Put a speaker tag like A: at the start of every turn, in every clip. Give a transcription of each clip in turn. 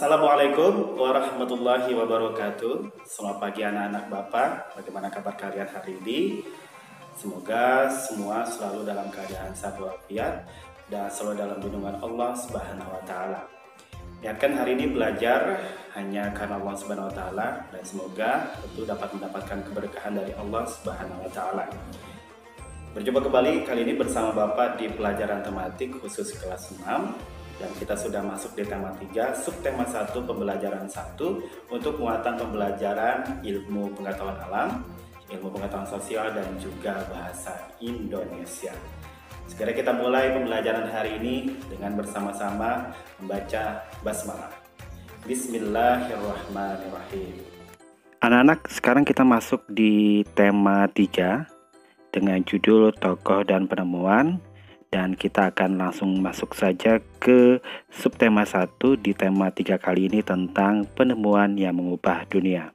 A: Assalamualaikum warahmatullahi wabarakatuh. Selamat pagi anak-anak Bapak. Bagaimana kabar kalian hari ini? Semoga semua selalu dalam keadaan sehat walafiat dan selalu dalam lindungan Allah Subhanahu wa taala. Niatkan hari ini belajar hanya karena Allah Subhanahu wa taala dan semoga tentu dapat mendapatkan keberkahan dari Allah Subhanahu wa taala. Berjumpa kembali kali ini bersama Bapak di pelajaran tematik khusus kelas 6. Dan kita sudah masuk di tema 3, subtema 1, pembelajaran 1 untuk muatan pembelajaran ilmu pengetahuan alam, ilmu pengetahuan sosial, dan juga bahasa Indonesia. Segera kita mulai pembelajaran hari ini dengan bersama-sama membaca basmalah. Bismillahirrahmanirrahim. Anak-anak, sekarang kita masuk di tema 3 dengan judul tokoh dan penemuan. Dan kita akan langsung masuk saja ke subtema 1 di tema 3 kali ini tentang penemuan yang mengubah dunia.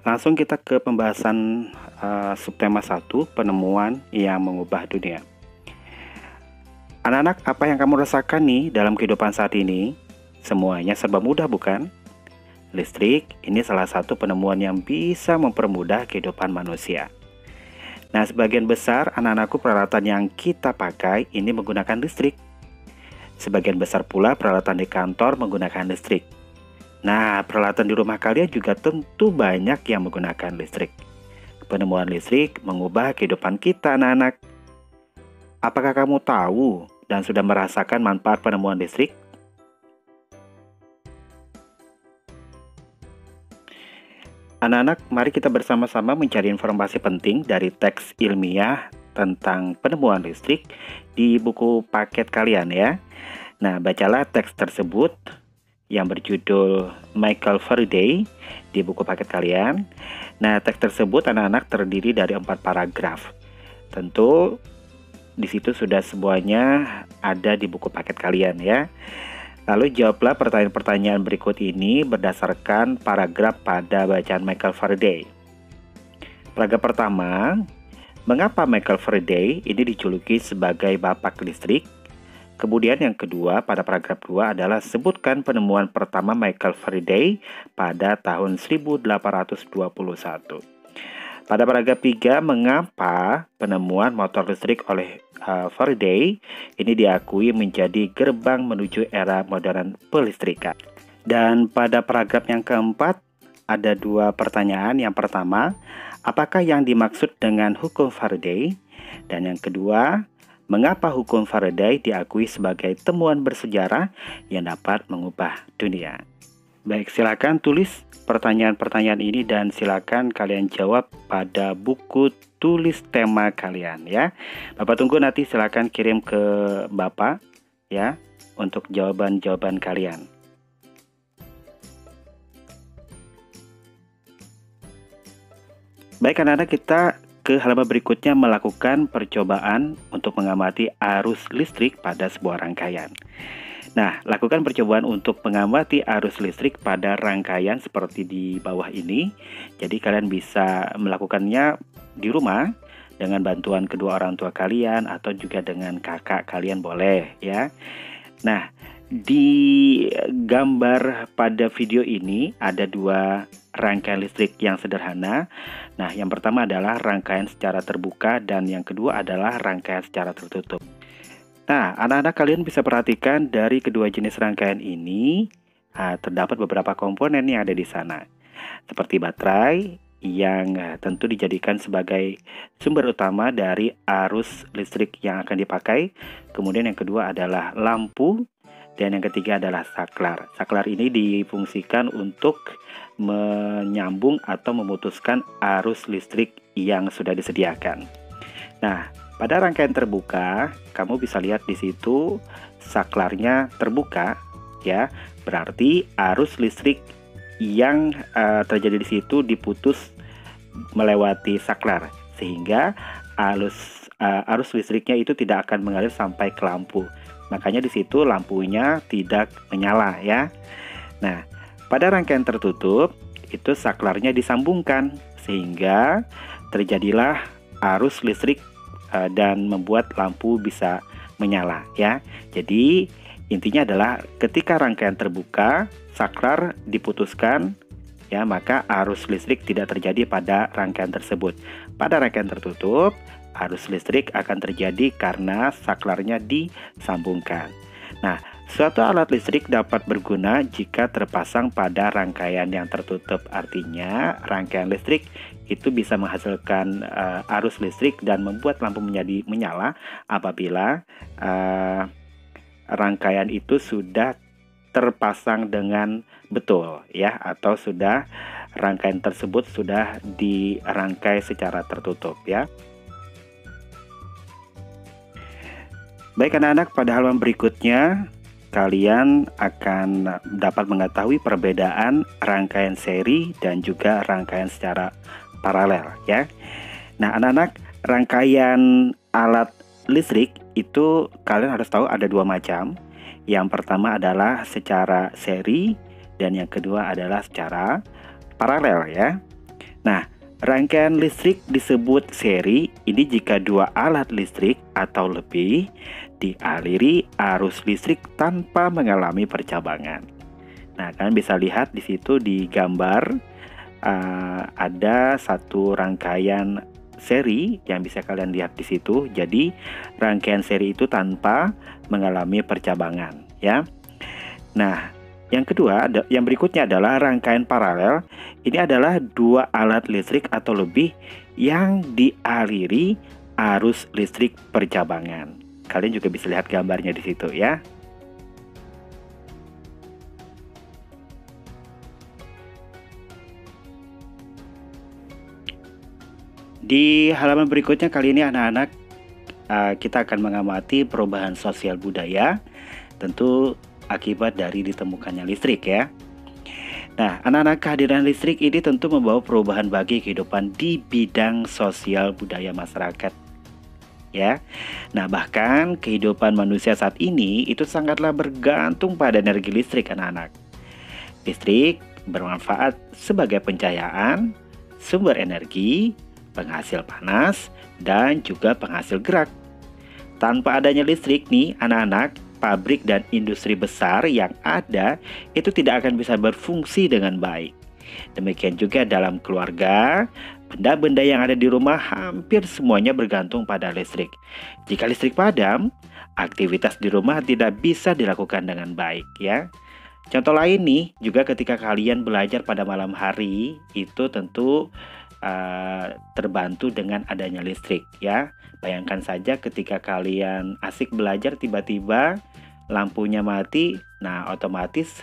A: Langsung kita ke pembahasan subtema 1, penemuan yang mengubah dunia. Anak-anak, apa yang kamu rasakan nih dalam kehidupan saat ini? Semuanya serba mudah, bukan? Listrik ini salah satu penemuan yang bisa mempermudah kehidupan manusia. Nah, sebagian besar anak-anakku peralatan yang kita pakai ini menggunakan listrik. Sebagian besar pula peralatan di kantor menggunakan listrik. Nah, peralatan di rumah kalian juga tentu banyak yang menggunakan listrik. Penemuan listrik mengubah kehidupan kita, anak-anak. Apakah kamu tahu dan sudah merasakan manfaat penemuan listrik? Anak-anak, mari kita bersama-sama mencari informasi penting dari teks ilmiah tentang penemuan listrik di buku paket kalian ya. Nah, bacalah teks tersebut yang berjudul Michael Faraday di buku paket kalian. Nah, teks tersebut anak-anak terdiri dari 4 paragraf. Tentu di situ sudah semuanya ada di buku paket kalian ya. Lalu jawablah pertanyaan-pertanyaan berikut ini berdasarkan paragraf pada bacaan Michael Faraday. Paragraf pertama, mengapa Michael Faraday ini dijuluki sebagai bapak listrik? Kemudian yang kedua pada paragraf 2 adalah sebutkan penemuan pertama Michael Faraday pada tahun 1821. Pada paragraf 3, mengapa penemuan motor listrik oleh Faraday ini diakui menjadi gerbang menuju era modern pelistrikan. Dan pada paragraf yang keempat ada 2 pertanyaan. Yang pertama, apakah yang dimaksud dengan hukum Faraday? Dan yang kedua, mengapa hukum Faraday diakui sebagai temuan bersejarah yang dapat mengubah dunia? Baik, silakan tulis pertanyaan-pertanyaan ini dan silakan kalian jawab pada buku tulis tema kalian ya. Bapak tunggu, nanti silakan kirim ke Bapak ya untuk jawaban-jawaban kalian. Baik anak-anak, kita ke halaman berikutnya melakukan percobaan untuk mengamati arus listrik pada sebuah rangkaian. Nah, lakukan percobaan untuk mengamati arus listrik pada rangkaian seperti di bawah ini. Jadi kalian bisa melakukannya di rumah dengan bantuan kedua orang tua kalian atau juga dengan kakak kalian boleh ya. Nah, di gambar pada video ini ada 2 rangkaian listrik yang sederhana. Nah, yang pertama adalah rangkaian secara terbuka dan yang kedua adalah rangkaian secara tertutup. Nah, anak-anak kalian bisa perhatikan dari kedua jenis rangkaian ini terdapat beberapa komponen yang ada di sana. Seperti baterai yang tentu dijadikan sebagai sumber utama dari arus listrik yang akan dipakai. Kemudian yang kedua adalah lampu dan yang ketiga adalah saklar. Saklar ini difungsikan untuk menyambung atau memutuskan arus listrik yang sudah disediakan. Nah, pada rangkaian terbuka, kamu bisa lihat di situ saklarnya terbuka, ya. Berarti arus listrik yang terjadi di situ diputus melewati saklar, sehingga arus listriknya itu tidak akan mengalir sampai ke lampu. Makanya di situ lampunya tidak menyala, ya. Nah, pada rangkaian tertutup itu saklarnya disambungkan sehingga terjadilah arus listrik dan membuat lampu bisa menyala ya. Jadi intinya adalah ketika rangkaian terbuka, saklar diputuskan ya, maka arus listrik tidak terjadi pada rangkaian tersebut. Pada rangkaian tertutup, arus listrik akan terjadi karena saklarnya disambungkan. Nah, suatu alat listrik dapat berguna jika terpasang pada rangkaian yang tertutup. Artinya, rangkaian listrik itu bisa menghasilkan arus listrik dan membuat lampu menjadi menyala apabila rangkaian itu sudah terpasang dengan betul ya, atau sudah rangkaian tersebut sudah dirangkai secara tertutup ya. Baik anak-anak, pada halaman berikutnya kalian akan dapat mengetahui perbedaan rangkaian seri dan juga rangkaian secara paralel ya. Nah anak-anak, rangkaian alat listrik itu kalian harus tahu ada dua macam. Yang pertama adalah secara seri dan yang kedua adalah secara paralel ya. Nah, rangkaian listrik disebut seri ini jika dua alat listrik atau lebih dialiri arus listrik tanpa mengalami percabangan. Nah, kalian bisa lihat di situ di gambar ada satu rangkaian seri yang bisa kalian lihat di situ. Jadi rangkaian seri itu tanpa mengalami percabangan ya. Nah, yang kedua, yang berikutnya adalah rangkaian paralel. Ini adalah dua alat listrik atau lebih yang dialiri arus listrik percabangan. Kalian juga bisa lihat gambarnya di situ ya. Di halaman berikutnya kali ini anak-anak kita akan mengamati perubahan sosial budaya, tentu akibat dari ditemukannya listrik ya. Nah anak-anak, kehadiran listrik ini tentu membawa perubahan bagi kehidupan di bidang sosial budaya masyarakat ya. Nah bahkan kehidupan manusia saat ini itu sangatlah bergantung pada energi listrik anak-anak. Listrik bermanfaat sebagai pencahayaan, sumber energi, penghasil panas, dan juga penghasil gerak. Tanpa adanya listrik nih anak-anak, pabrik dan industri besar yang ada itu tidak akan bisa berfungsi dengan baik. Demikian juga dalam keluarga, benda-benda yang ada di rumah hampir semuanya bergantung pada listrik. Jika listrik padam, aktivitas di rumah tidak bisa dilakukan dengan baik ya. Contoh lain nih, juga ketika kalian belajar pada malam hari, itu tentu terbantu dengan adanya listrik ya. Bayangkan saja ketika kalian asik belajar tiba-tiba lampunya mati, nah otomatis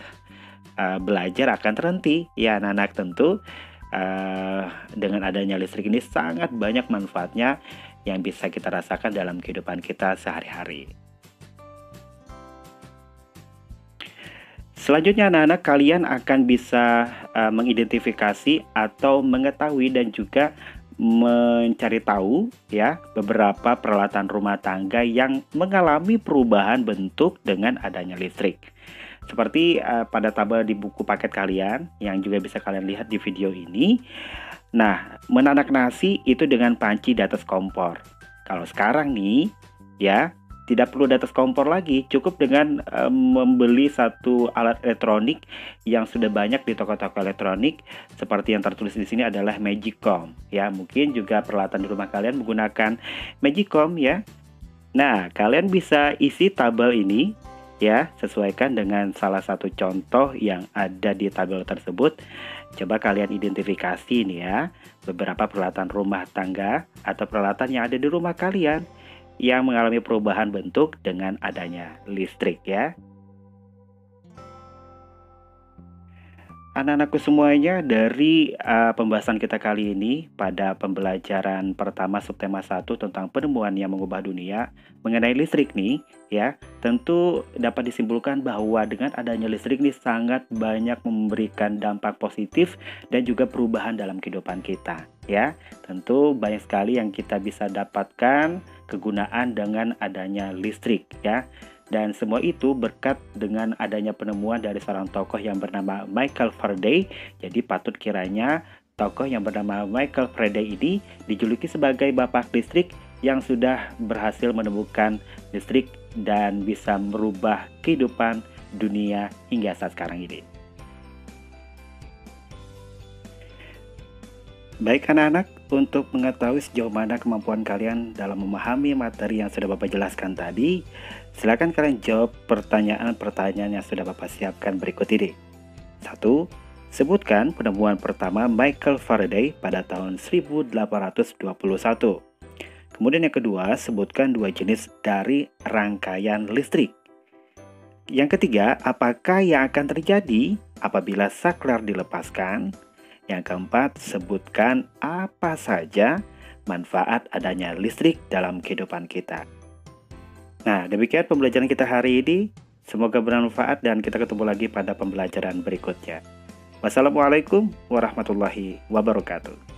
A: belajar akan terhenti ya anak-anak. Tentu dengan adanya listrik ini sangat banyak manfaatnya yang bisa kita rasakan dalam kehidupan kita sehari-hari. Selanjutnya anak-anak, kalian akan bisa mengidentifikasi atau mengetahui dan juga mencari tahu ya beberapa peralatan rumah tangga yang mengalami perubahan bentuk dengan adanya listrik. Seperti pada tabel di buku paket kalian yang juga bisa kalian lihat di video ini. Nah, menanak nasi itu dengan panci di atas kompor. Kalau sekarang nih ya, tidak perlu di atas kompor lagi, cukup dengan membeli satu alat elektronik yang sudah banyak di toko-toko elektronik seperti yang tertulis di sini adalah Magicom ya. Mungkin juga peralatan di rumah kalian menggunakan Magicom ya. Nah, kalian bisa isi tabel ini ya, sesuaikan dengan salah satu contoh yang ada di tabel tersebut. Coba kalian identifikasi nih ya, beberapa peralatan rumah tangga atau peralatan yang ada di rumah kalian yang mengalami perubahan bentuk dengan adanya listrik ya. Anak-anakku semuanya, dari pembahasan kita kali ini pada pembelajaran pertama subtema 1 tentang penemuan yang mengubah dunia mengenai listrik nih ya, tentu dapat disimpulkan bahwa dengan adanya listrik nih sangat banyak memberikan dampak positif dan juga perubahan dalam kehidupan kita ya. Tentu banyak sekali yang kita bisa dapatkan kegunaan dengan adanya listrik ya. Dan semua itu berkat dengan adanya penemuan dari seorang tokoh yang bernama Michael Faraday. Jadi patut kiranya tokoh yang bernama Michael Faraday ini dijuluki sebagai bapak listrik yang sudah berhasil menemukan listrik dan bisa merubah kehidupan dunia hingga saat sekarang ini. Baik anak-anak, untuk mengetahui sejauh mana kemampuan kalian dalam memahami materi yang sudah Bapak jelaskan tadi, silakan kalian jawab pertanyaan-pertanyaan yang sudah Bapak siapkan berikut ini. 1. Sebutkan penemuan pertama Michael Faraday pada tahun 1821. Kemudian yang kedua, sebutkan dua jenis dari rangkaian listrik. Yang ketiga, apakah yang akan terjadi apabila saklar dilepaskan? Yang keempat, sebutkan apa saja manfaat adanya listrik dalam kehidupan kita. Nah, demikian pembelajaran kita hari ini. Semoga bermanfaat dan kita ketemu lagi pada pembelajaran berikutnya. Wassalamualaikum warahmatullahi wabarakatuh.